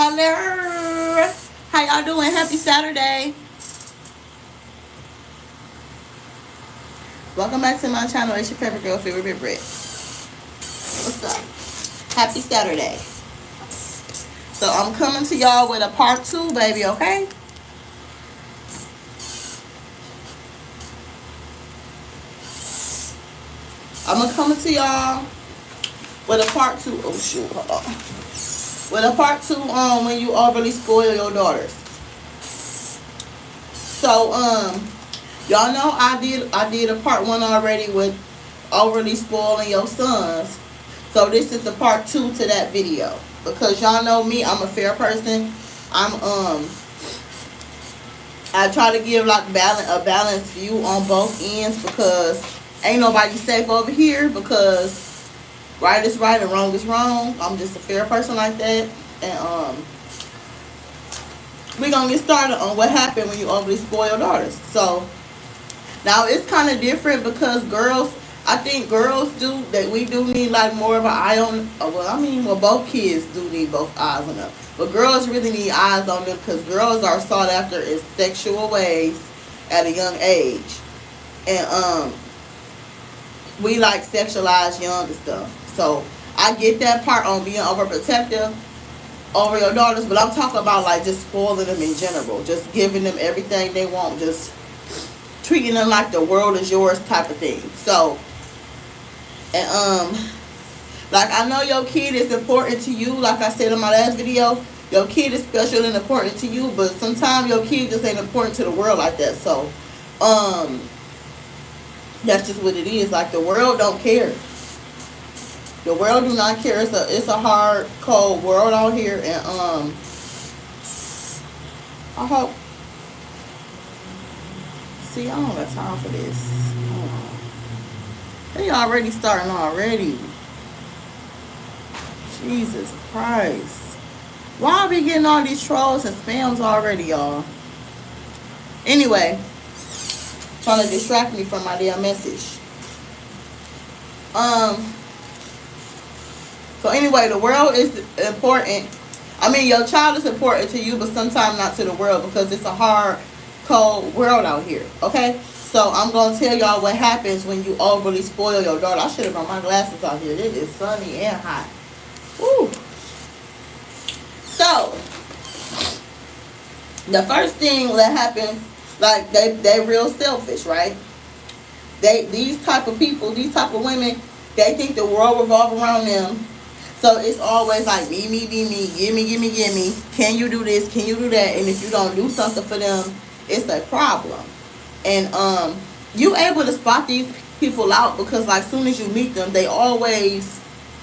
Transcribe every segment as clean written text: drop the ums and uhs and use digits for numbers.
Hello. How y'all doing? Happy Saturday. Welcome back to my channel. It's your favorite girl, Favorite Big Brit. What's up? Happy Saturday. So I'm coming to y'all with a part 2, baby, okay? I'm coming to y'all with a part 2. Oh shoot, hold on. With a part 2 on when you overly spoil your daughters. So y'all know I did a part 1 already with overly spoiling your sons. So this is the part 2 to that video. Because y'all know me, I'm a fair person. I try to give like a balanced view on both ends because ain't nobody safe over here because right is right and wrong is wrong. I'm just a fair person like that. And we're gonna get started on what happened when you overly spoil your daughters. So now it's kind of different because girls, I think girls do that. We do need like more of an eye on. Well, both kids do need both eyes on them, but girls really need eyes on them because girls are sought after in sexual ways at a young age, and we like sexualize young and stuff. So I get that part on being overprotective over your daughters, but I'm talking about like just spoiling them in general, just giving them everything they want, just treating them like the world is yours type of thing. So, and like I know your kid is important to you. Like I said in my last video, your kid is special and important to you, but sometimes your kid just ain't important to the world like that. So, that's just what it is. Like the world don't care. The world do not care. It's a hard, cold world out here, and I hope. See, I don't got time for this. They already starting already. Jesus Christ. Why are we getting all these trolls and spams already, y'all? Anyway, trying to distract me from my damn message. So anyway, the world is important. I mean, your child is important to you, but sometimes not to the world because it's a hard, cold world out here, okay? So I'm going to tell y'all what happens when you overly spoil your daughter. I should have brought my glasses out here. It is sunny and hot. Woo. So, the first thing that happens, like they real selfish, right? These type of people, these type of women, they think the world revolves around them. So it's always like me, gimme. Can you do this? Can you do that? And if you don't do something for them, it's a problem. And you able to spot these people out because like soon as you meet them, they always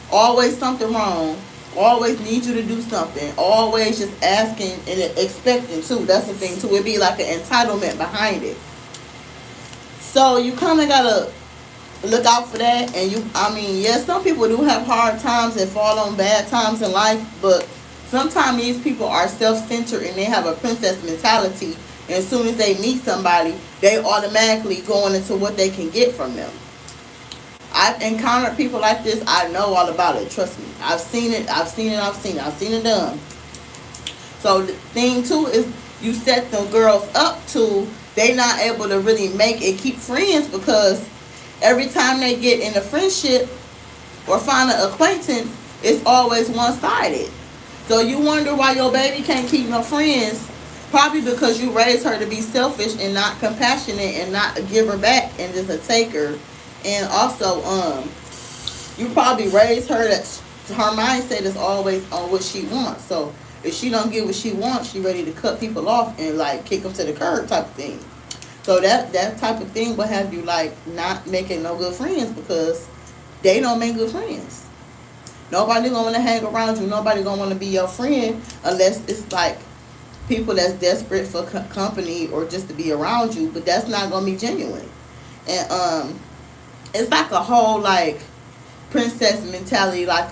something wrong. Always need you to do something. Always just asking and expecting too. That's the thing too. It'd be like an entitlement behind it. So you kind of gotta look out for that. And yes, some people do have hard times and fall on bad times in life, but sometimes these people are self-centered and they have a princess mentality. And as soon as they meet somebody, they automatically going into what they can get from them. I've encountered people like this. I know all about it. Trust me. I've seen it done. So the thing too is you set the girls up to they not able to really make and keep friends because every time they get in a friendship or find an acquaintance, it's always one-sided. So you wonder why your baby can't keep no friends. Probably because you raised her to be selfish and not compassionate and not a giver back and just a taker. And also, you probably raised her that her mindset is always on what she wants. So if she don't get what she wants, she ready to cut people off and like kick them to the curb type of thing. So that type of thing will have you like not making no good friends because they don't make good friends. Nobody gonna want to hang around you. Nobody gonna want to be your friend unless it's like people that's desperate for company or just to be around you. But that's not gonna be genuine. And it's like a whole like princess mentality, like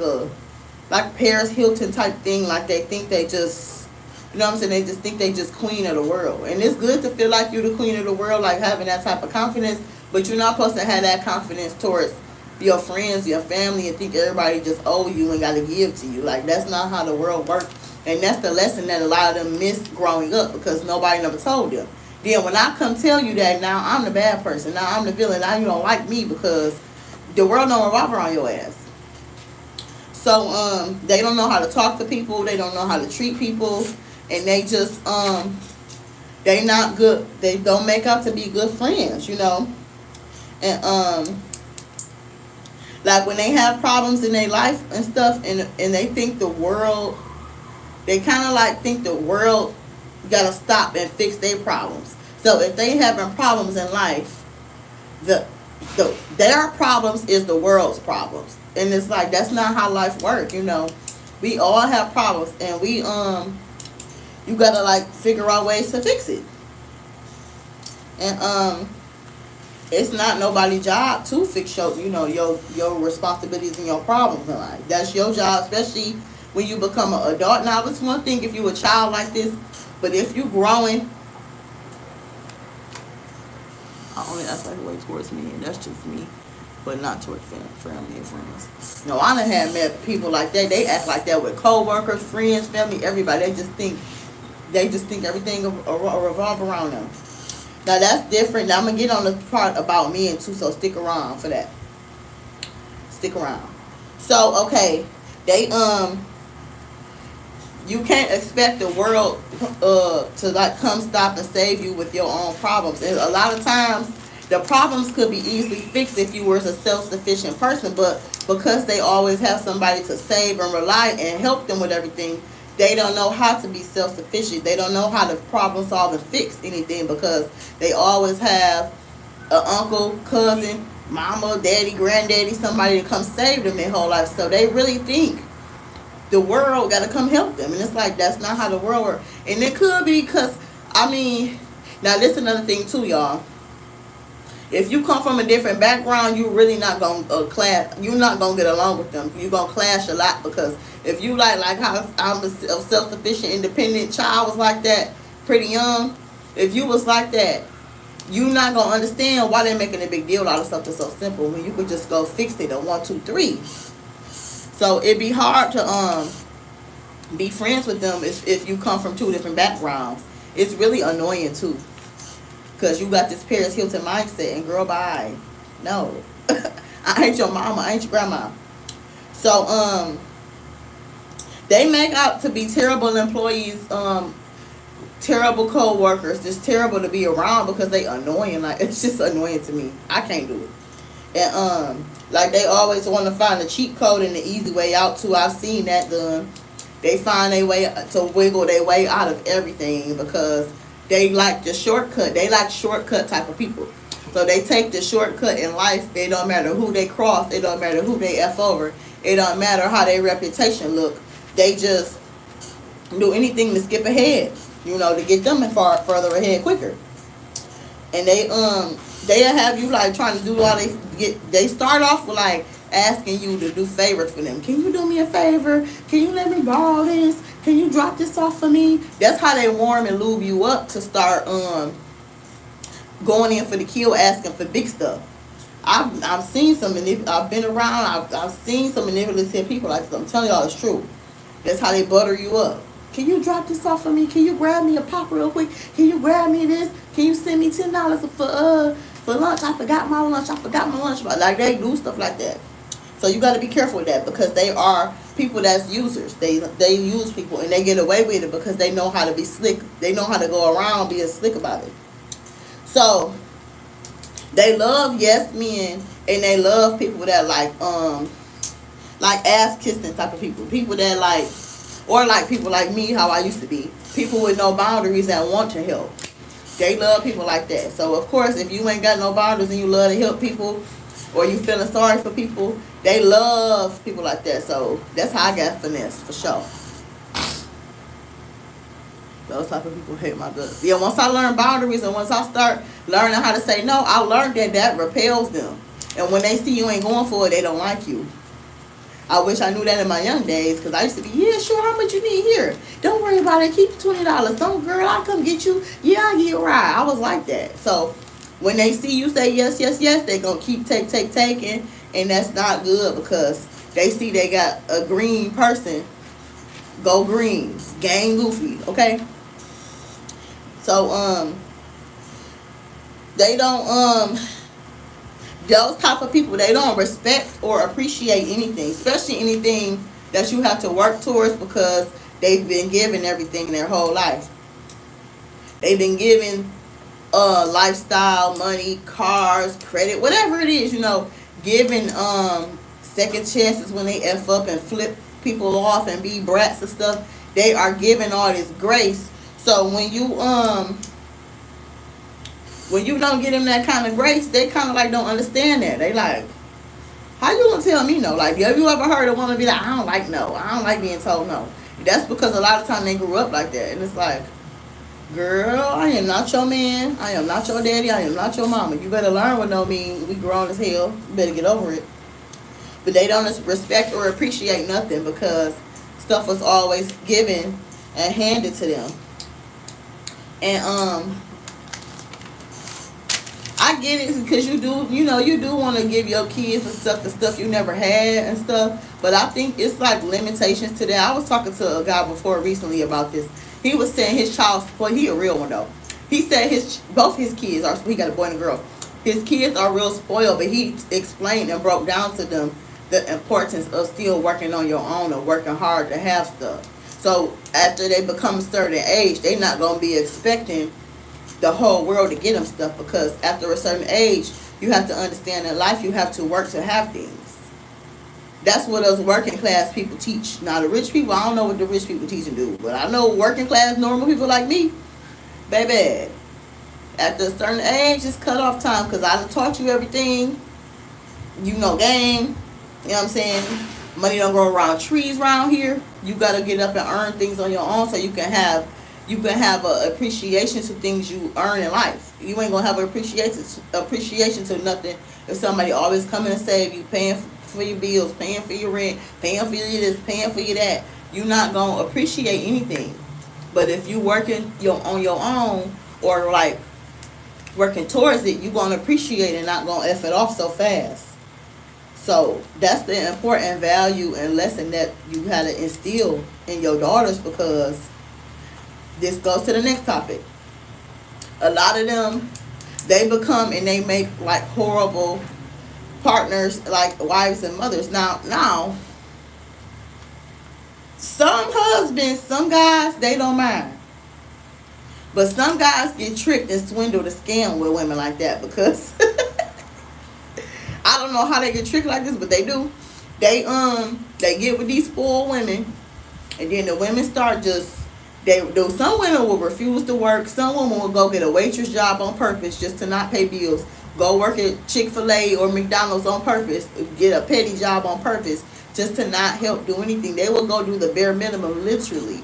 Paris Hilton type thing. Like they think they just, you know what I'm saying? They just think they just queen of the world. And it's good to feel like you're the queen of the world, like having that type of confidence. But you're not supposed to have that confidence towards your friends, your family, and think everybody just owe you and got to give to you. Like that's not how the world works. And that's the lesson that a lot of them missed growing up because nobody never told them. Then when I come tell you that now I'm the bad person, now I'm the villain, now you don't like me because the world don't revolve around your ass. So they don't know how to talk to people, they don't know how to treat people, and they just they not good, they don't make out to be good friends, you know. And like when they have problems in their life and stuff, and they think the world, they kind of like think the world gotta stop and fix their problems. So if they having problems in life, their problems is the world's problems, and it's like that's not how life works. You know, we all have problems, and you gotta like figure out ways to fix it. And it's not nobody's job to fix your responsibilities and your problems in life. That's your job, especially when you become an adult. Now, it's one thing if you a child like this, but if you growing, I only act like way towards me, and that's just me, but not towards family and friends. No, I done had met people like that. They act like that with co-workers, friends, family, everybody. They just think everything revolve around them. Now that's different. Now I'm gonna get on the part about men too, so stick around for that. Stick around. So okay, they you can't expect the world to like come stop and save you with your own problems. And a lot of times the problems could be easily fixed if you were a self-sufficient person, but because they always have somebody to save and rely and help them with everything, they don't know how to be self-sufficient. They don't know how to problem solve and fix anything because they always have an uncle, cousin, mama, daddy, granddaddy, somebody to come save them their whole life. So they really think the world got to come help them. And it's like, that's not how the world works. And it could be because, I mean, now this is another thing too, y'all. If you come from a different background, you really not going to clash. You're not going to get along with them. You're going to clash a lot because if you like how I'm a self-sufficient, independent child was like that, pretty young. If you was like that, you're not going to understand why they're making a big deal out of something so simple when you could just go fix it in 1, 2, 3. So it'd be hard to be friends with them if you come from 2 different backgrounds. It's really annoying too. Because you got this Paris Hilton mindset, and girl, bye. No. I ain't your mama, I ain't your grandma. So, they make out to be terrible employees, terrible co-workers, just terrible to be around because they annoying. Like, it's just annoying to me. I can't do it. And, like, they always want to find a cheat code and the easy way out, too. I've seen that done. They find a way to wiggle their way out of everything because they like the shortcut. They like shortcut type of people. So they take the shortcut in life. It don't matter who they cross. It don't matter who they F over. It don't matter how their reputation look. They just do anything to skip ahead, to get them further ahead quicker. And they'll have you like trying to do all they start off with like asking you to do favors for them. Can you do me a favor? Can you let me borrow this? Can you drop this off for me? That's how they warm and lube you up to start going in for the kill, asking for big stuff. I've seen some I've been around. I've seen some manipulative people like this. I'm telling y'all it's true. That's how they butter you up. Can you drop this off for me? Can you grab me a pop real quick? Can you grab me this? Can you send me $10 for lunch? I forgot my lunch. Like they do stuff like that. So you got to be careful with that because they are people that's users. They use people and they get away with it because they know how to be slick. They know how to go around being slick about it. So they love yes men and they love people that like ass kissing type of people. People that like, or like people like me, how I used to be. People with no boundaries that want to help. They love people like that. So of course, if you ain't got no boundaries and you love to help people, or you feeling sorry for people, they love people like that. So that's how I got finesse for sure. Those type of people hate my guts. Yeah, once I learn boundaries and once I start learning how to say no, I learned that repels them. And when they see you ain't going for it, they don't like you. I wish I knew that in my young days because I used to be, yeah, sure, how much you need here? Don't worry about it. Keep $20. Don't, girl, I'll come get you. Yeah, I'll get you a ride. I was like that. So when they see you say yes, yes, yes, they going to keep taking. And that's not good because they see they got a green person Go green. Gang goofy. Okay. So they don't those type of people, they don't respect or appreciate anything, especially anything that you have to work towards, because they've been given everything in their whole life. They've been given lifestyle, money, cars, credit, whatever it is, giving second chances when they F up and flip people off and be brats and stuff. They are given all this grace. So when you don't get them that kind of grace, they kind of like don't understand that. They like, how you gonna tell me no? Like, have you ever heard a woman be like, I don't like no, I don't like being told no? That's because a lot of time they grew up like that, and it's like, girl, I am not your man, I am not your daddy, I am not your mama. You better learn what no mean. We grown as hell. You better get over it. But they don't respect or appreciate nothing, because stuff was always given and handed to them. And I get it, because you do want to give your kids the stuff you never had and stuff. But I think it's like limitations to that. I was talking to a guy before recently about this. He was saying his child, well, he a real one though. He said both his kids are, he got a boy and a girl. His kids are real spoiled, but he explained and broke down to them the importance of still working on your own or working hard to have stuff. So after they become a certain age, they're not gonna be expecting the whole world to get them stuff, because after a certain age, you have to understand that life, you have to work to have things. That's what us working class people teach. Now the rich people, I don't know what the rich people teach and do, but I know working class normal people like me, baby, after a certain age, it's cut off time, because I done taught you everything. Game. You know what I'm saying? Money don't grow around trees around here. You gotta get up and earn things on your own, so you can have a appreciation to things you earn in life. You ain't gonna have an appreciation to nothing if somebody always coming and save you, paying for your bills, paying for your rent, paying for your this, paying for your that. You're not gonna appreciate anything. But if you working on your own, or like working towards it, you're gonna appreciate it and not gonna F it off so fast. So that's the important value and lesson that you had to instill in your daughters, because this goes to the next topic. A lot of them, they become and they make like horrible partners, like wives and mothers. Now, some husbands, some guys, they don't mind. But some guys get tricked and swindled and scammed with women like that, because I don't know how they get tricked like this, but they do. They get with these spoiled women, and then the women start just, some women will refuse to work. Some women will go get a waitress job on purpose just to not pay bills. Go work at Chick-fil-A or McDonald's on purpose. Get a petty job on purpose just to not help do anything. They will go do the bare minimum, literally.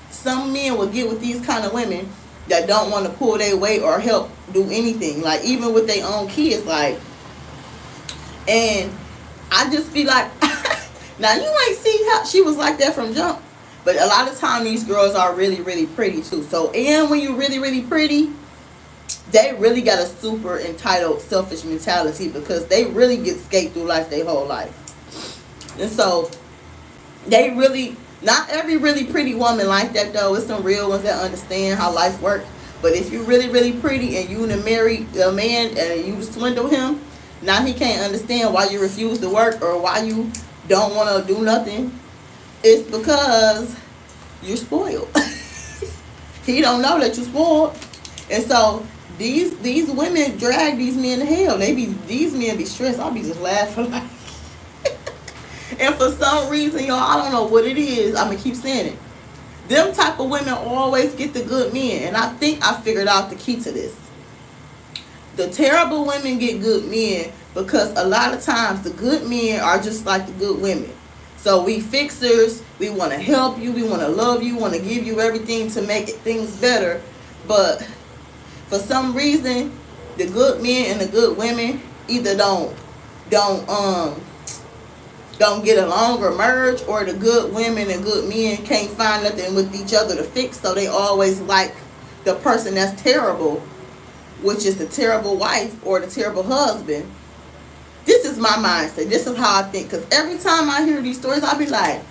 Some men will get with these kind of women that don't want to pull their weight or help do anything, like even with their own kids, like. And I just be like, now you ain't see how she was like that from jump. But a lot of time these girls are really, really pretty too. So, and when you're really, really pretty, they really got a super entitled, selfish mentality, because they really get skate through life their whole life. And so, they really, not every really pretty woman like that though. It's some real ones that understand how life works. But if you're really, really pretty and you marry a man and you swindle him, now he can't understand why you refuse to work or why you don't want to do nothing. It's because you're spoiled. He don't know that you're spoiled. And so these women drag these men to hell. These men be stressed. I'll be just laughing like and for some reason, y'all, I don't know what it is. I'm gonna keep saying it. Them type of women always get the good men. And I think I figured out the key to this. The terrible women get good men because a lot of times the good men are just like the good women. So we fixers, we want to help you, we want to love you, want to give you everything to make things better. But for some reason, the good men and the good women either don't get along or merge, or the good women and good men can't find nothing with each other to fix, so they always like the person that's terrible, which is the terrible wife or the terrible husband. This is my mindset. This is how I think. Because every time I hear these stories, I'll be like,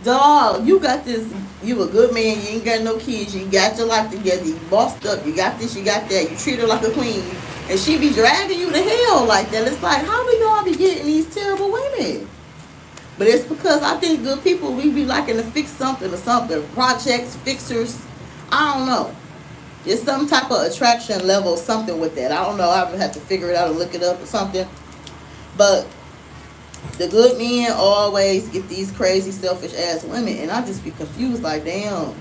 Dog, you got this. You a good man. You ain't got no kids. You got your life together. You bossed up. You got this. You got that. You treat her like a queen, and she be dragging you to hell like that. It's like, how we gonna be getting these terrible women? But it's because I think good people, we be liking to fix something or something. Projects, fixers. I don't know. It's some type of attraction level, something with that. I don't know. I would have to figure it out and look it up or something. But the good men always get these crazy, selfish ass women, and I just be confused. Like, damn,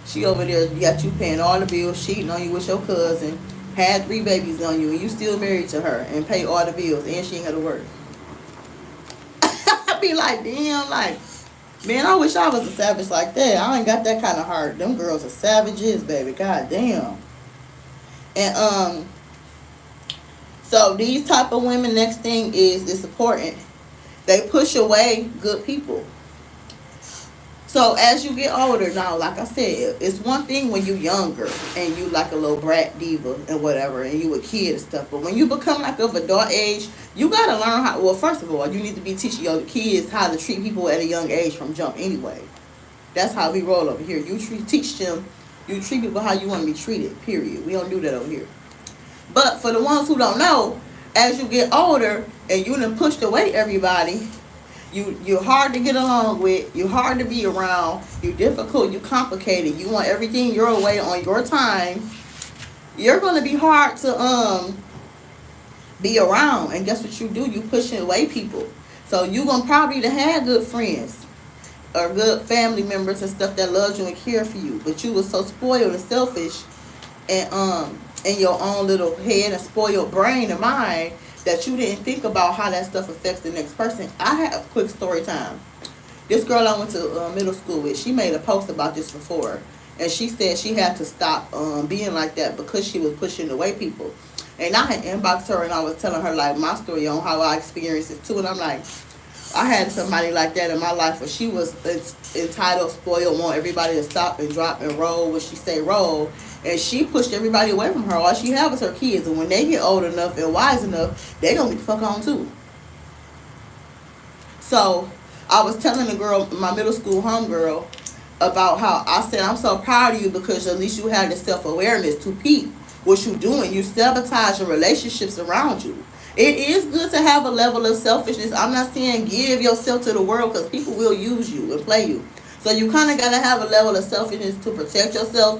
she over there got you paying all the bills, cheating on you with your cousin, had 3 babies on you, and you still married to her and pay all the bills, and she ain't got to work. I be like, damn, like, man, I wish I was a savage like that. I ain't got that kind of heart. Them girls are savages, baby. God damn. And so these type of women, next thing is it's important. They push away good people. So as you get older now, like I said, it's one thing when you younger and you like a little brat diva and whatever, and you a kid and stuff. But when you become like of adult age, you gotta learn how. Well, first of all, you need to be teaching your kids how to treat people at a young age from jump. Anyway, that's how we roll over here. Teach them. You treat people how you want to be treated. Period. We don't do that over here. But for the ones who don't know, as you get older and you done pushed away everybody, you're hard to get along with, you're hard to be around, you're difficult, you're complicated, you want everything your way on your time, you're gonna be hard to be around. And guess what you do? You pushing away people. So you gonna probably to have good friends or good family members and stuff that loves you and care for you. But you was so spoiled and selfish and in your own little head and spoiled brain and mind that you didn't think about how that stuff affects the next person. I had a quick story time. This girl I went to middle school with, she made a post about this before, and she said she had to stop being like that because she was pushing away people. And I had inboxed her and I was telling her like my story on how I experienced it too, and I'm like, I had somebody like that in my life where she was entitled, spoiled, want everybody to stop and drop and roll when she say roll. And she pushed everybody away from her. All she had was her kids. And when they get old enough and wise enough, they gonna get the fuck on too. So I was telling the girl, my middle school homegirl, about how I said, I'm so proud of you because at least you have the self-awareness to peep what you doing. You sabotage your relationships around you. It is good to have a level of selfishness. I'm not saying give yourself to the world because people will use you and play you. So you kind of got to have a level of selfishness to protect yourself.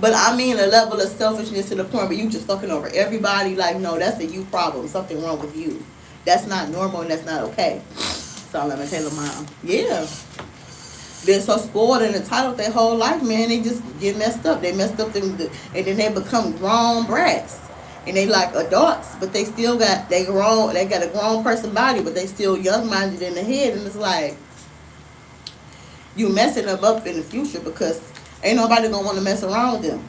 But I mean a level of selfishness to the point where you just fucking over everybody. Like, no, that's a you problem. Something wrong with you. That's not normal and that's not okay. So let me tell you, mom. Yeah. Been so spoiled and entitled their whole life, man. They just get messed up. They messed up and then they become grown brats. And they like adults, but they still got they got a grown person body, but they still young minded in the head. And it's like you messing them up in the future because ain't nobody gonna want to mess around with them.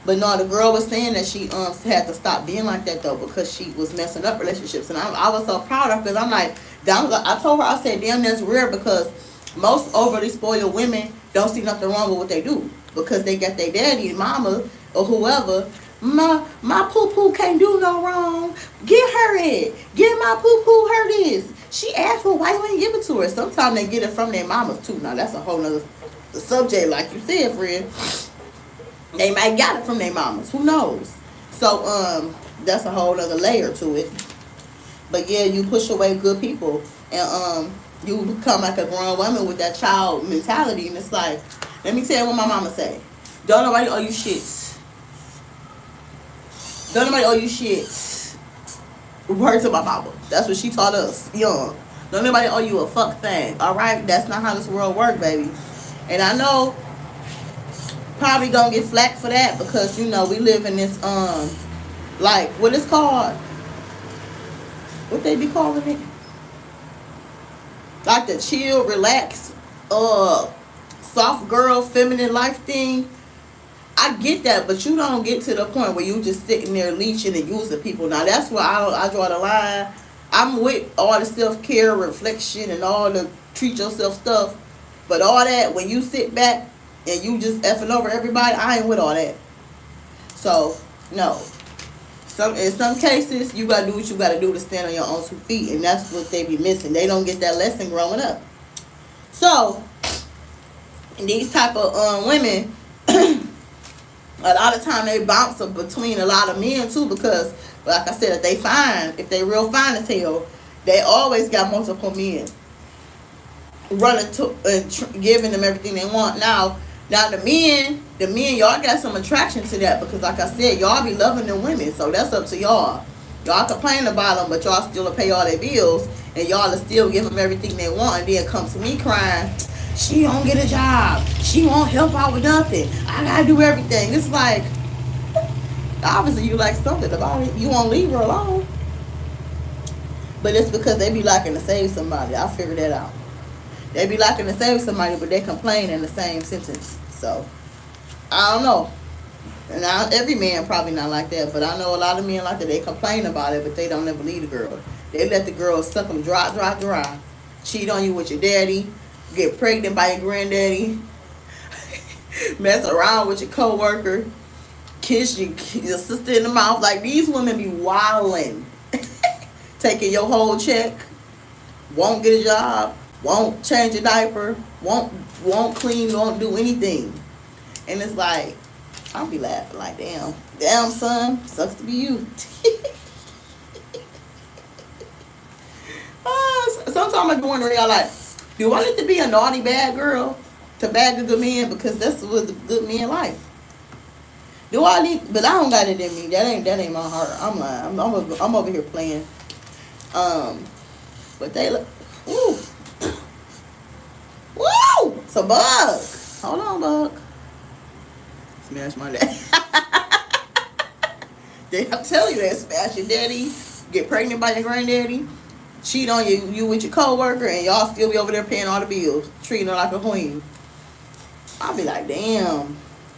But no, the girl was saying that she had to stop being like that though because she was messing up relationships, and I was so proud of her because I'm like, I told her, I said, damn, that's rare because most overly spoiled women don't see nothing wrong with what they do because they got their daddy and mama or whoever. My poo poo can't do no wrong. Get her it. Get my poo poo her this. She asked for why you ain't give it to her. Sometimes they get it from their mamas too. Now that's a whole nother subject, like you said, friend. They might got it from their mamas. Who knows? So that's a whole other layer to it. But yeah, you push away good people and you become like a grown woman with that child mentality, and it's like, let me tell you what my mama say. Don't nobody owe you shit. Don't nobody owe you shit. Word to my mama. That's what she taught us young. Don't nobody owe you a fuck thing. Alright? That's not how this world works, baby. And I know probably gonna get flack for that because you know we live in this like what it's called, what they be calling it, like the chill, relax, soft girl, feminine life thing. I get that, but you don't get to the point where you just sitting there leeching and using people. Now that's where I draw the line. I'm with all the self-care, reflection, and all the treat yourself stuff, but all that when you sit back and you just effing over everybody, I ain't with all that. So no. In some cases, you gotta do what you gotta do to stand on your own 2 feet, and that's what they be missing. They don't get that lesson growing up. So these type of women, a lot of time they bounce up between a lot of men too, because like I said, if they real fine as hell, they always got multiple men running to and giving them everything they want. Now the men, y'all got some attraction to that, because like I said, y'all be loving them women, so that's up to y'all. Y'all complain about them, but y'all still pay all their bills, and y'all will still give them everything they want, and then come to me crying, she don't get a job, she won't help out with nothing, I gotta do everything. It's like, obviously you like something about it, you won't leave her alone. But it's because they be liking to save somebody. I figured that out. They be liking to save somebody, but they complain in the same sentence. So I don't know. Now every man probably not like that, but I know a lot of men like that. They complain about it, but they don't ever leave the girl. They let the girl suck them dry. Cheat on you with your daddy, get pregnant by your granddaddy, mess around with your coworker, kiss your sister in the mouth. Like, these women be wilding, taking your whole check, won't get a job, won't change a diaper, won't clean, won't do anything. And it's like, I'll be laughing like, damn son, sucks to be you. Sometimes I be wondering, y'all, like, do I need to be a naughty bad girl to bag a good man? Because that's what the good men like. Do I need? But I don't got it in me. That ain't my heart. I'm lying. I'm over here playing. But they look. Woo. Woo. It's a bug. Hold on, bug. Smash my dad. I'll tell you that. Smash your daddy. Get pregnant by your granddaddy. Cheat on you with your coworker, and y'all still be over there paying all the bills, treating her like a queen. I'll be like, damn,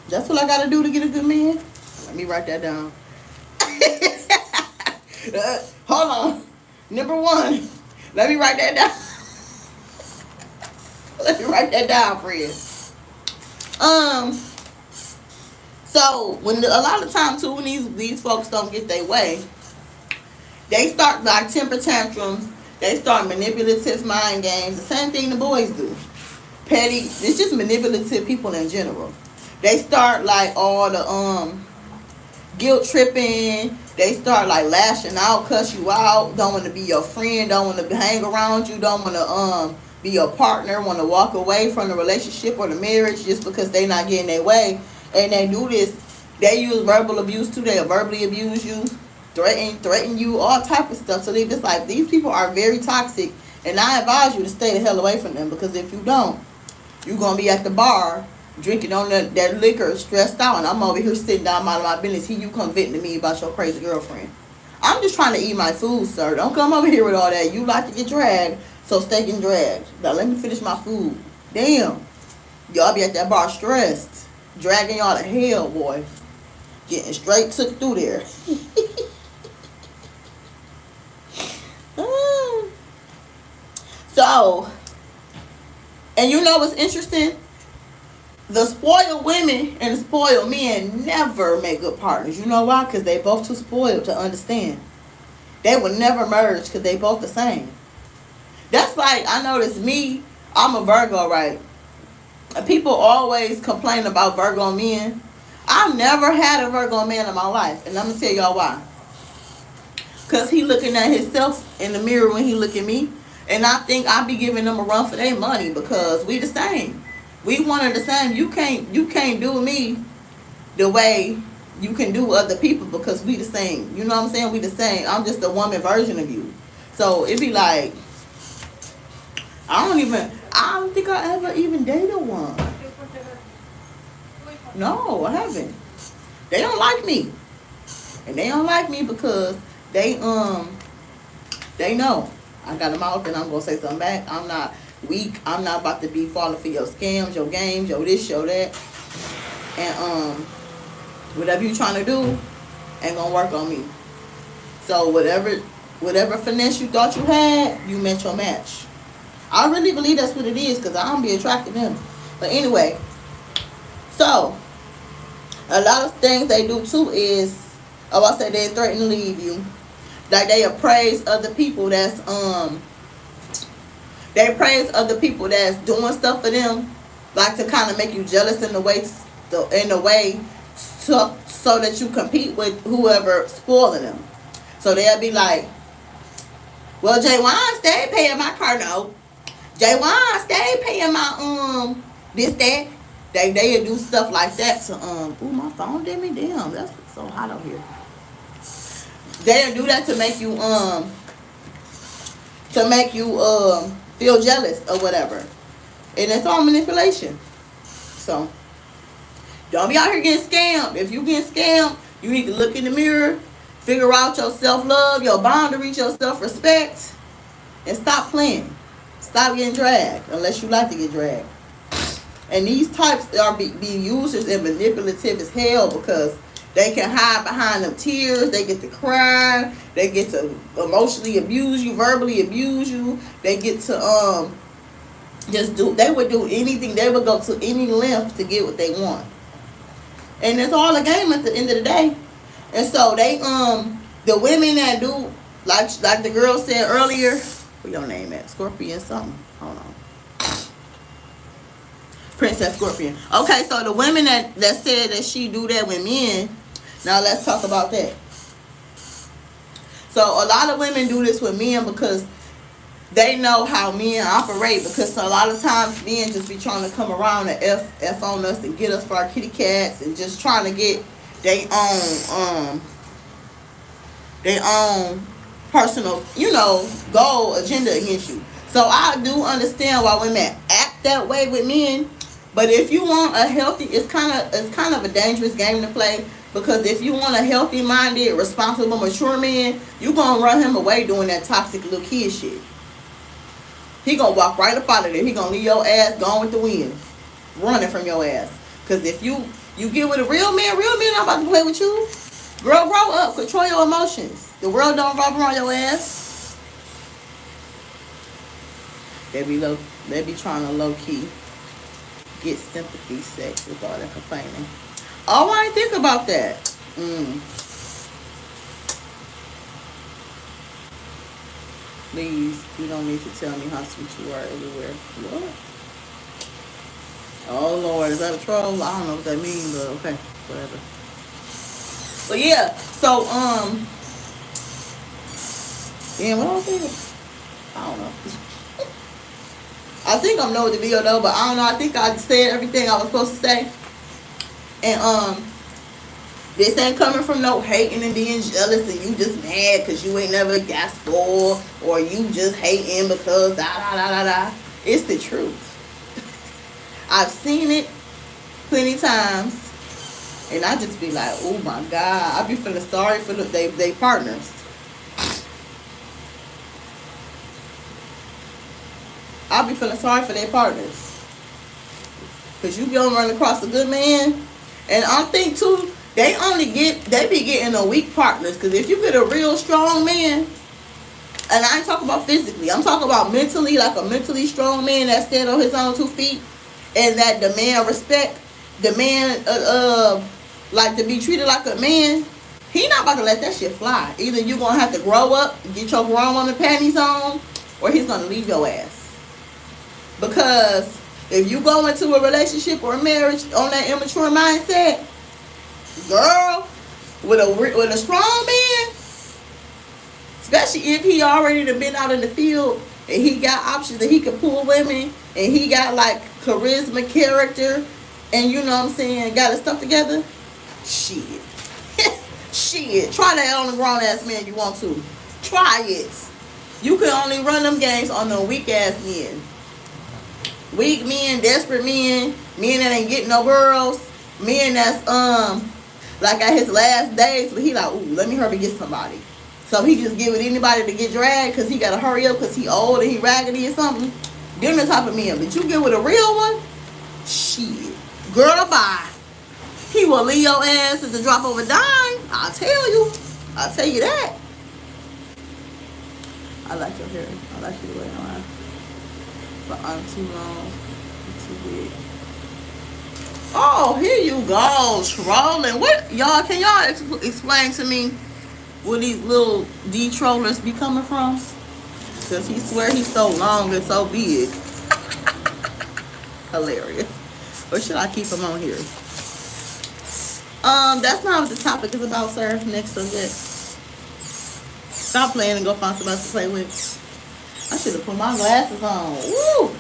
that's what I gotta do to get a good man? Let me write that down. Hold on. Number one, let me write that down. Let me write that down, friends. So when a lot of times too, when these folks don't get their way, they start like temper tantrums. They start manipulative mind games. The same thing the boys do. Petty. It's just manipulative people in general. They start like all the guilt tripping. They start like lashing out, cuss you out. Don't want to be your friend. Don't want to hang around you. Don't want to be your partner. Want to walk away from the relationship or the marriage just because they not getting their way. And they do this. They use verbal abuse too. They verbally abuse you. Threaten you, all type of stuff. So they just like, these people are very toxic, and I advise you to stay the hell away from them, because if you don't, you're gonna be at the bar drinking on that liquor, stressed out, and I'm over here sitting down minding my business. Here you come venting to me about your crazy girlfriend. I'm just trying to eat my food, sir. Don't come over here with all that. You like to get dragged, so stay getting dragged. Now let me finish my food. Damn, y'all be at that bar stressed, dragging y'all to hell, boy. Getting straight took through there. So, and you know what's interesting? The spoiled women and the spoiled men never make good partners. You know why? Because they both too spoiled to understand. They will never merge because they both the same. That's like, I notice me, I'm a Virgo, right? And people always complain about Virgo men. I've never had a Virgo man in my life. And I'm going to tell y'all why. Because he looking at himself in the mirror when he look at me. And I think I be giving them a run for their money, because we the same. We one of the same. You can't do me the way you can do other people, because we the same. You know what I'm saying? We the same. I'm just a woman version of you. So it be like, I don't think I ever even dated one. No, I haven't. They don't like me. And they don't like me because they know I got a mouth and I'm gonna say something back. I'm not weak. I'm not about to be falling for your scams, your games, your this, your that. And whatever you trying to do ain't gonna work on me. So whatever finesse you thought you had, you met your match. I really believe that's what it is, because I don't be attracting them. But anyway, so a lot of things they do too is, I say they threaten to leave you. Like they appraise other people They praise other people that's doing stuff for them, like to kind of make you jealous in the way so that you compete with whoever spoiling them. So they'll be like, well, Jaywan stay paying my car note. Jaywan stay paying my this that. They'll do stuff like that to ooh, my phone did me, damn, that's so hot out here. They'll do that to make you feel jealous or whatever. And it's all manipulation. So don't be out here getting scammed. If you get scammed, you need to look in the mirror, figure out your self-love, your boundaries, your self-respect, and stop playing. Stop getting dragged, unless you like to get dragged. And these types are be users and manipulative as hell, because they can hide behind them tears. They get to cry. They get to emotionally abuse you, verbally abuse you. They get to they would do anything. They would go to any length to get what they want. And it's all a game at the end of the day. And so they the women that do like the girl said earlier, what your name at? Scorpion something. Hold on. Princess Scorpion. Okay, so the women that said that she do that with men, now let's talk about that. So a lot of women do this with men because they know how men operate, because a lot of times men just be trying to come around and F on us and get us for our kitty cats and just trying to get their own personal, goal, agenda against you. So I do understand why women act that way with men. But if you want a healthy, it's kind of a dangerous game to play, because if you want a healthy minded, responsible, mature man, you gonna run him away doing that toxic little kid shit. He gonna walk right up out of there. He gonna leave your ass gone with the wind, running from your ass. Cause if you get with a real man not about to play with you. Girl, grow up, control your emotions. The world don't revolve around your ass. They be trying to low key get sympathy sex with all that complaining. Oh, I didn't think about that. Please, you don't need to tell me how sweet you are everywhere. What? Oh Lord, is that a troll? I don't know what that means, but okay, whatever. But yeah, so damn, what I was thinking? I don't know. I think I'm done with the video though, but I don't know. I think I said everything I was supposed to say. And this ain't coming from no hating and being jealous and you just mad because you ain't never got spoiled, or you just hating because da da da da da. It's the truth. I've seen it plenty times, and I just be like, oh my God. I be feeling sorry for they partners. I'll be feeling sorry for their partners. Because you gonna run across a good man. And I think too, they be getting a weak partners. Because if you get a real strong man, and I ain't talking about physically, I'm talking about mentally, like a mentally strong man that stand on his own 2 feet, and that demand respect, demand like to be treated like a man. He not about to let that shit fly. Either you gonna have to grow up, get your grown woman panties on, or he's gonna leave your ass. Because if you go into a relationship or a marriage on that immature mindset, girl, with a strong man, especially if he already done been out in the field and he got options that he can pull women, and he got like charisma, character, and you know what I'm saying, got his stuff together, shit. Shit. Try that on a grown ass man you want to. Try it. You can only run them games on the weak ass men. Weak men, desperate men that ain't getting no girls, men that's like at his last days, but he like, ooh, let me hurry and get somebody. So he just give it anybody to get dragged because he gotta hurry up because he old and he raggedy or something. Them the type of men. But you get with a real one, shit, girl, bye. He will leave your ass at the drop of a dime. I'll tell you that. I like your hair. I like you the way I am. But I'm too long. I'm too big. Oh, here you go, trolling. What, y'all? Can y'all explain to me where these little D trollers be coming from? Because he swear he's so long and so big. Hilarious. Or should I keep him on here? That's not what the topic is about, sir. Next subject. Stop playing and go find somebody to play with. I should have put my glasses on. Woo!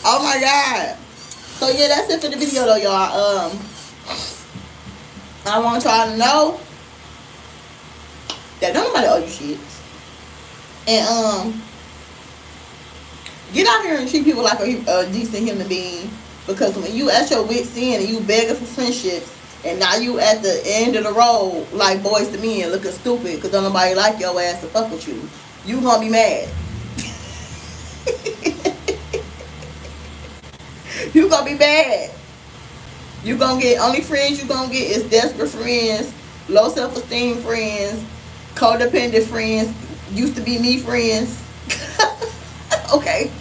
Oh my god. So yeah, that's it for the video though, y'all. I want y'all to know that nobody owe you shit. And get out here and treat people like a decent human being. Because when you at your wit's end and you begging for friendships, and now you at the end of the road like Boys to Men looking stupid because don't nobody like your ass to fuck with you, you gonna be mad. You gonna be mad. You gonna get, only friends you gonna get is desperate friends, low self-esteem friends, codependent friends, used to be me friends. Okay.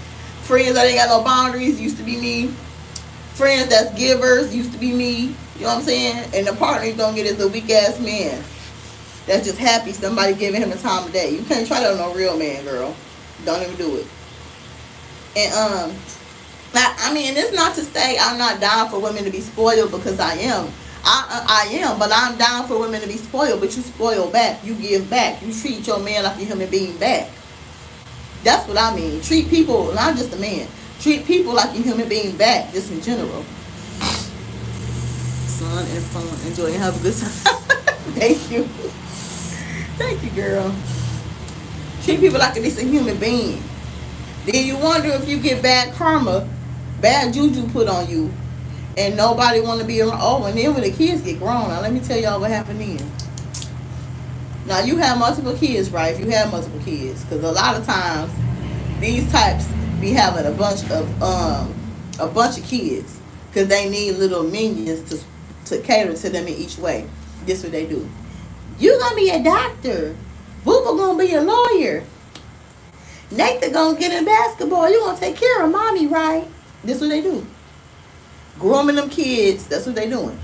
Friends that ain't got no boundaries, used to be me. Friends that's givers, used to be me. You know what I'm saying? And the partner you're gonna get is a weak ass man that's just happy somebody giving him a time of day. You can't try that on no real man, girl. Don't even do it. And I mean, it's not to say I'm not down for women to be spoiled, because I am. I am, but I'm down for women to be spoiled. But you spoil back, you give back, you treat your man like a human being back. That's what I mean. Treat people, not just a man. Treat people like a human being back, just in general. Fun and fun, enjoy and have a good time. Thank you. Thank you, girl. Treat people like a decent human being. Then you wonder if you get bad karma, bad juju put on you, and nobody want to be around. Oh, and then when the kids get grown, now let me tell y'all what happened then. Now you have multiple kids, right? If you have multiple kids, because a lot of times these types be having a bunch of kids, because they need little minions to cater to them in each way. This what they do. You gonna be a doctor. Booba gonna be a lawyer. Nathan gonna get in basketball. You gonna take care of mommy, right? This what they do. Grooming them kids. That's what they doing.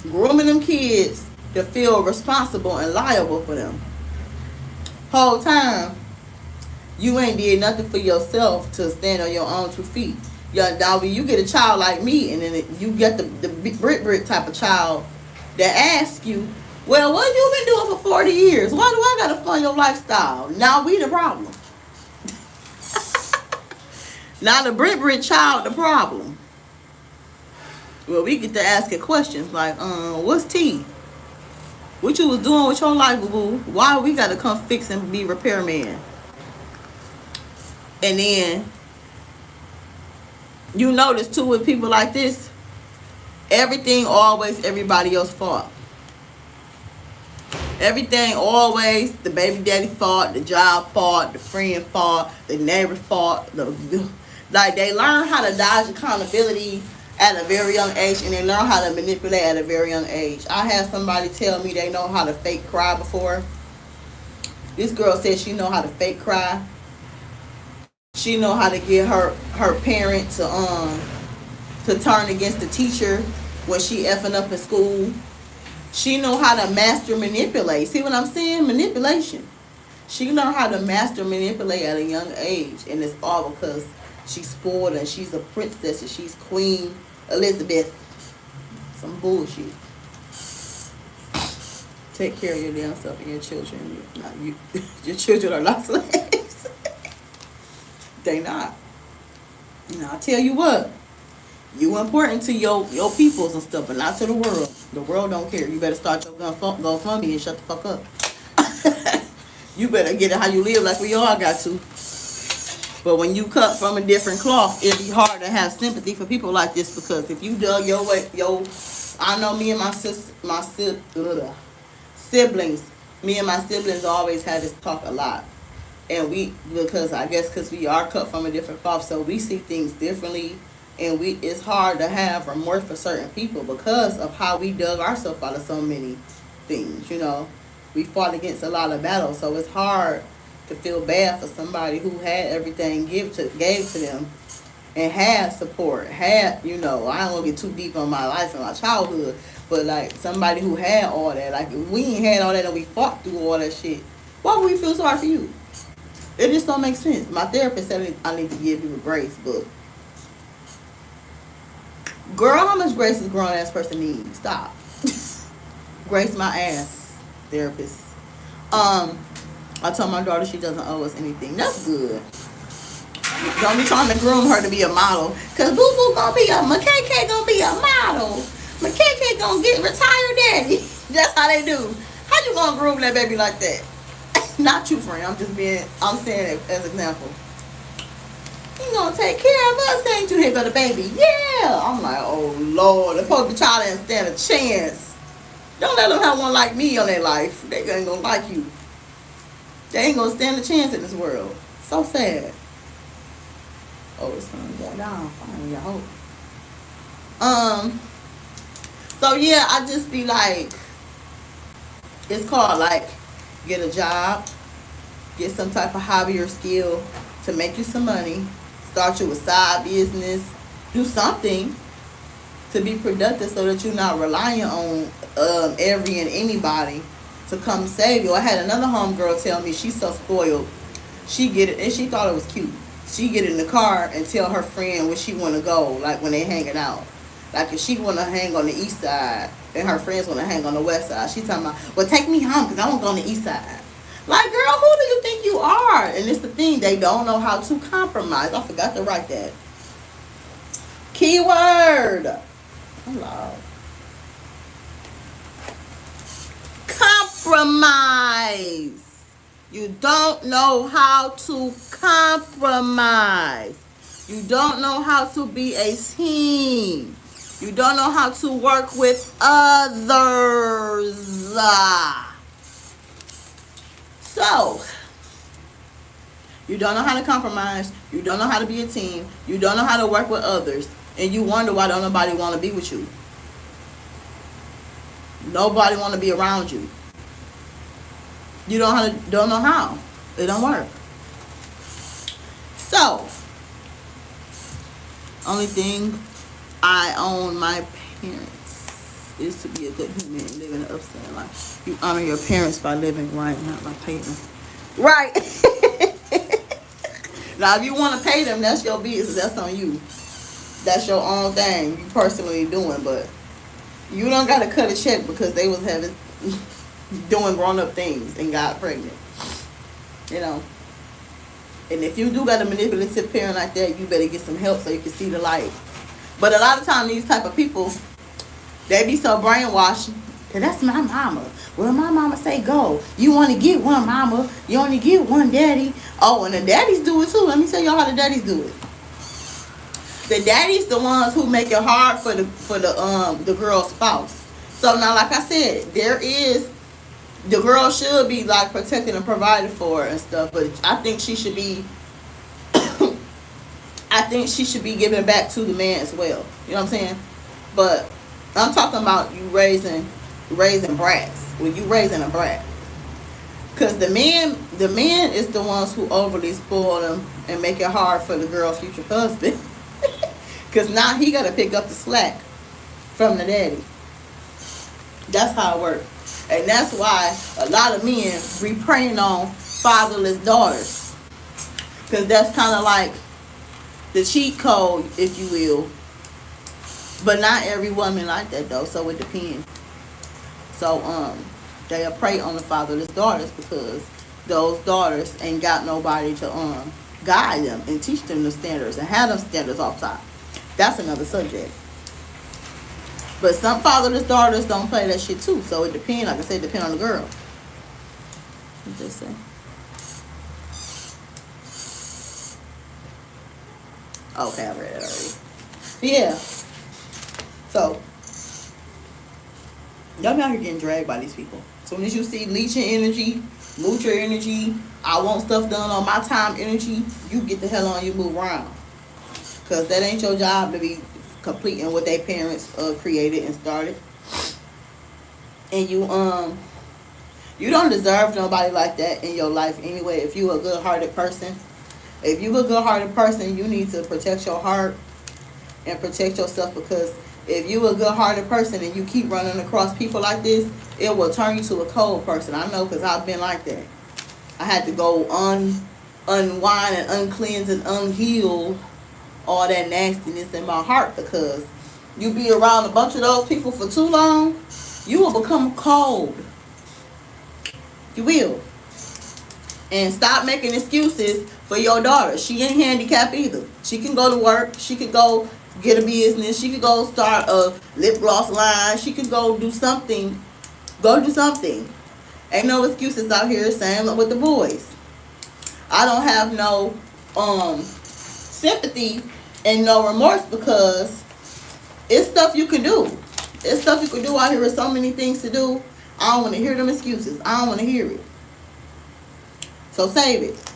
Grooming them kids to feel responsible and liable for them. Whole time, you ain't did nothing for yourself to stand on your own 2 feet. Now when you get a child like me, and then you get the Brit type of child that asks you, well, what you been doing for 40 years? Why do I gotta fund your lifestyle? Now we the problem. Now the Brit child the problem. Well, we get to asking questions like, what's T? What you was doing with your life, boo-boo? Why we gotta come fix and be repairman? And then you notice too with people like this, everything always everybody else's fault. Everything always the baby daddy fault, the job fault, the friend fault, the neighbor fault. Like they learn how to dodge accountability at a very young age, and they learn how to manipulate at a very young age. I had somebody tell me they know how to fake cry before. This girl said she know how to fake cry. She know how to get her parent to turn against the teacher when she effing up in school. She know how to master manipulate. See what I'm saying? Manipulation. She know how to master manipulate at a young age, and it's all because she's spoiled and she's a princess and she's Queen Elizabeth. Some bullshit. Take care of your damn self and your children. Your children are not slaves. They not. You know, I tell you what. You important to your peoples and stuff, but not to the world. The world don't care. You better start your GoFundMe and shut the fuck up. You better get it how you live like we all got to. But when you cut from a different cloth, it'd be hard to have sympathy for people like this, because if you dug your way, I know me and my siblings always had this talk a lot. And because we are cut from a different cloth, so we see things differently. And it's hard to have remorse for certain people because of how we dug ourselves out of so many things, you know. We fought against a lot of battles, so it's hard to feel bad for somebody who had everything gave to them and had support, I don't want to get too deep on my life and my childhood, But like somebody who had all that, like if we ain't had all that and we fought through all that shit, why would we feel sorry for you? It just don't make sense. My therapist said I need to give people grace, but girl, how much grace does a grown ass person need? Stop. Grace my ass, therapist. I told my daughter she doesn't owe us anything. That's good. Don't be trying to groom her to be a model. Cause Boo Boo gonna be McKay gonna be a model. McKay gonna get retired daddy. That's how they do. How you gonna groom that baby like that? Not you, friend. I'm saying it as an example. You gonna take care of us, ain't you? Here go the baby. Yeah. I'm like, oh Lord, the poor child ain't stand a chance. Don't let them have one like me on their life. They ain't gonna like you. They ain't gonna stand a chance in this world. So sad. Oh, it's gonna go down finally, I hope. So yeah, I just be like, it's called like get a job, get some type of hobby or skill to make you some money, start you a side business, do something to be productive so that you're not relying on every and anybody to come save you. I had another homegirl tell me she's so spoiled. She get it and she thought it was cute. She get in the car and tell her friend where she want to go, like when they hanging out. Like if she want to hang on the east side and her friends want to hang on the west side, she talking about, well, take me home because I want to go on the east side. Like, girl, who do you think you are? And it's the thing, they don't know how to compromise. I forgot to write that. Keyword. Hello. Compromise. You don't know how to compromise. You don't know how to be a team. You don't know how to work with others. So, you don't know how to compromise. You don't know how to be a team. You don't know how to work with others. And you wonder why don't nobody want to be with you. Nobody want to be around you. You don't know how. It don't work. So, only thing I own my parents is to be a good human and live in an upstanding life. You honor your parents by living right, not by paying them. Right. Now, if you want to pay them, that's your business. That's on you. That's your own thing you personally doing. But you don't got to cut a check because they was having doing grown-up things and got pregnant. You know. And if you do got a manipulative parent like that, you better get some help so you can see the light. But a lot of times these type of people, they be so brainwashed. Cause that's my mama. Well, my mama say go. You want to get one mama. You only get one daddy. Oh, and the daddies do it too. Let me tell y'all how the daddies do it. The daddies the ones who make it hard for the girl's spouse. So now, like I said, the girl should be like protected and provided for and stuff. But I think she should be. I think she should be giving back to the man as well. You know what I'm saying? But I'm talking about you raising brats. When you raising a brat. Because the man is the ones who overly spoil them and make it hard for the girl's future husband. Because now he got to pick up the slack from the daddy. That's how it works. And that's why a lot of men be preying on fatherless daughters. Because that's kind of like the cheat code, if you will. But not every woman like that though, so it depends. So they'll prey on the fatherless daughters because those daughters ain't got nobody to guide them and teach them the standards and have them standards off top. That's another subject. But some fatherless daughters don't play that shit too, so it depends. Like I said, it depends on the girl. What they say? Okay, I read it already. Yeah. So, y'all be out here getting dragged by these people. As soon as you see leeching energy, moocher energy, I want stuff done on my time energy, you get the hell on, you move around. Because that ain't your job to be completing what their parents created and started. And you don't deserve nobody like that in your life anyway. If you a good-hearted person, you need to protect your heart and protect yourself, because If you a good-hearted person and you keep running across people like this, it will turn you to a cold person. I know, because I've been like that. I had to go unwind and uncleanse and unheal all that nastiness in my heart, because you be around a bunch of those people for too long, you will become cold. You will. And stop making excuses for your daughter. She ain't handicapped either. She can go to work. She could go get a business. She could go start a lip gloss line. She could go do something. Go do something. Ain't no excuses out here. Same with the boys. I don't have no sympathy and no remorse, because it's stuff you can do. It's stuff you can do out here. There's so many things to do. I don't want to hear them excuses. I don't want to hear it. So save it.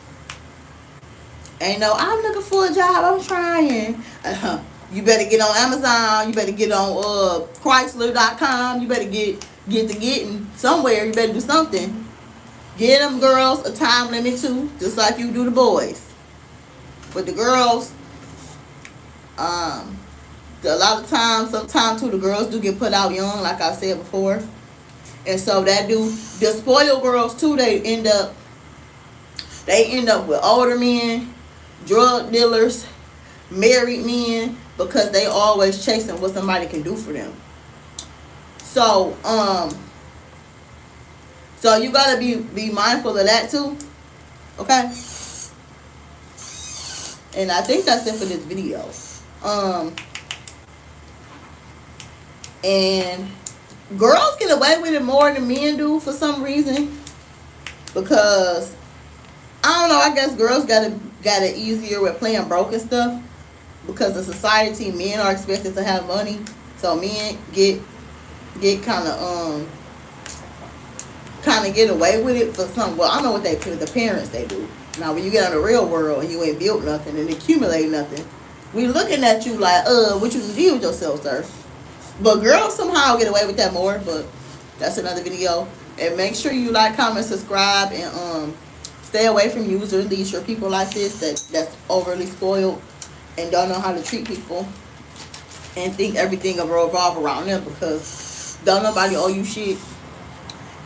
Ain't no, I'm looking for a job. I'm trying. You better get on Amazon. You better get on Chrysler.com. You better get to getting somewhere. You better do something. Get them girls a time limit too, just like you do the boys. But the girls, a lot of times, sometimes too, the girls do get put out young, like I said before. And so that do, the spoiled girls too, they end up with older men, drug dealers, married men, because they always chasing what somebody can do for them. So, so you gotta be mindful of that too. Okay? And I think that's it for this video. And girls get away with it more than men do for some reason. Because I don't know, I guess girls got it easier with playing broke and stuff, because in society men are expected to have money, so men get kind of get away with it for some. Well, I know what the parents they do. Now when you get in the real world and you ain't built nothing and accumulate nothing, we looking at you like, what you can do with yourself, sir. But girls somehow get away with that more. But that's another video. And make sure you like, comment, subscribe, and stay away from user leash or people like this that's overly spoiled and don't know how to treat people and think everything will revolve around them, because don't nobody owe you shit.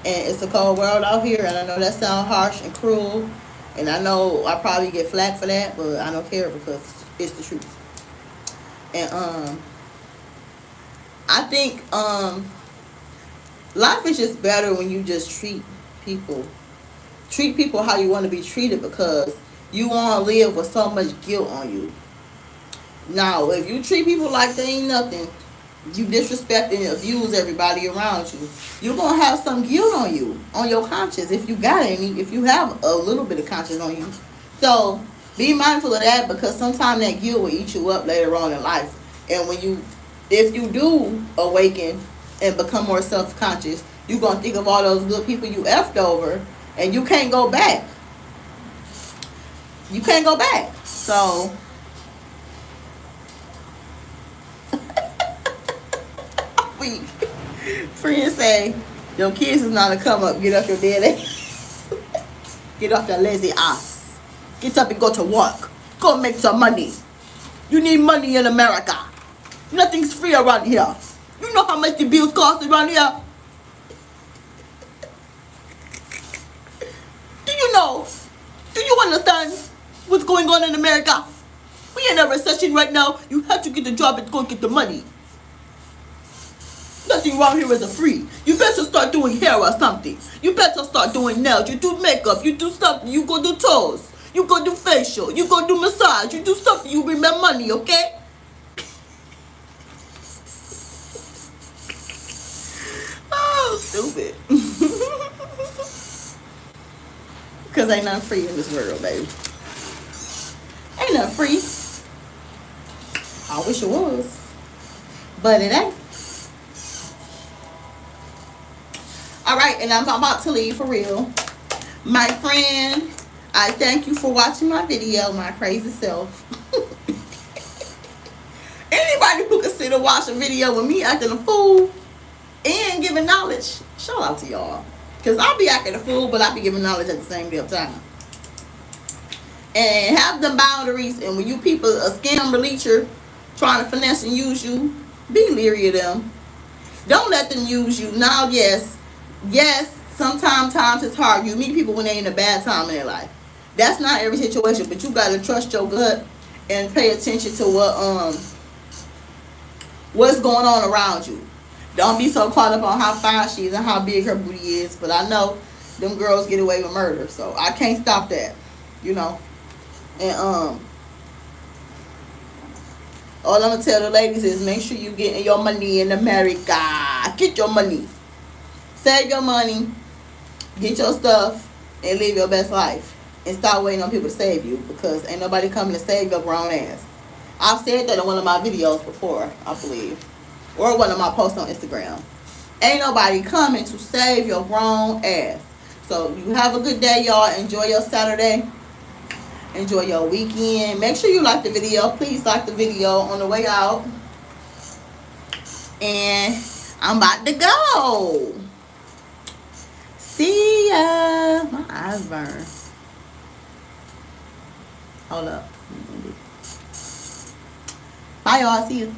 And it's a cold world out here, and I know that sounds harsh and cruel, and I know I probably get flack for that, but I don't care, because it's the truth. And I think life is just better when you just treat people how you want to be treated, because you want to live with so much guilt on you. Now, if you treat people like they ain't nothing, you disrespect and abuse everybody around you, you're going to have some guilt on you, on your conscience, if you got any, if you have a little bit of conscience on you. So be mindful of that, because sometimes that guilt will eat you up later on in life. And if you do awaken and become more self-conscious, you're going to think of all those good people you effed over, and you can't go back. You can't go back. So friends say, your kids is not to come up, get off your dead ass. Get off your lazy ass. Get up and go to work. Go make some money. You need money in America. Nothing's free around here. You know how much the bills cost around here? Do you know? Do you understand what's going on in America? We in a recession right now. You have to get a job and go get the money. Nothing wrong here is a free. You better start doing hair or something. You better start doing nails. You do makeup. You do something. You go do toes. You go do facial. You go do massage. You do something. You bring me money, okay? Oh, stupid. Because ain't nothing free in this world, baby. Ain't nothing free. I wish it was. But it ain't. Alright, and I'm about to leave for real. My friend, I thank you for watching my video, my crazy self. Anybody who can sit and watch a video with me acting a fool and giving knowledge, shout out to y'all. Because I'll be acting a fool, but I'll be giving knowledge at the same damn time. And have them boundaries, and when you people a scam releaser trying to finesse and use you, Be leery of them. Don't let them use you. Now, yes, sometimes times it's hard. You meet people when they're in a bad time in their life. That's not every situation, but you gotta trust your gut and pay attention to what's going on around you. Don't be so caught up on how fine she is and how big her booty is. But I know them girls get away with murder, so I can't stop that. You know. And all I'm gonna tell the ladies is make sure you getting your money in America. Get your money. Save your money. Get your stuff and live your best life. And stop waiting on people to save you, because ain't nobody coming to save your grown ass. I've said that in one of my videos before, I believe. Or one of my posts on Instagram. Ain't nobody coming to save your grown ass. So you have a good day, y'all. Enjoy your Saturday. Enjoy your weekend. Make sure you like the video. Please like the video on the way out. And I'm about to go. See ya. My eyes burn. Hold up. Bye, y'all. See you.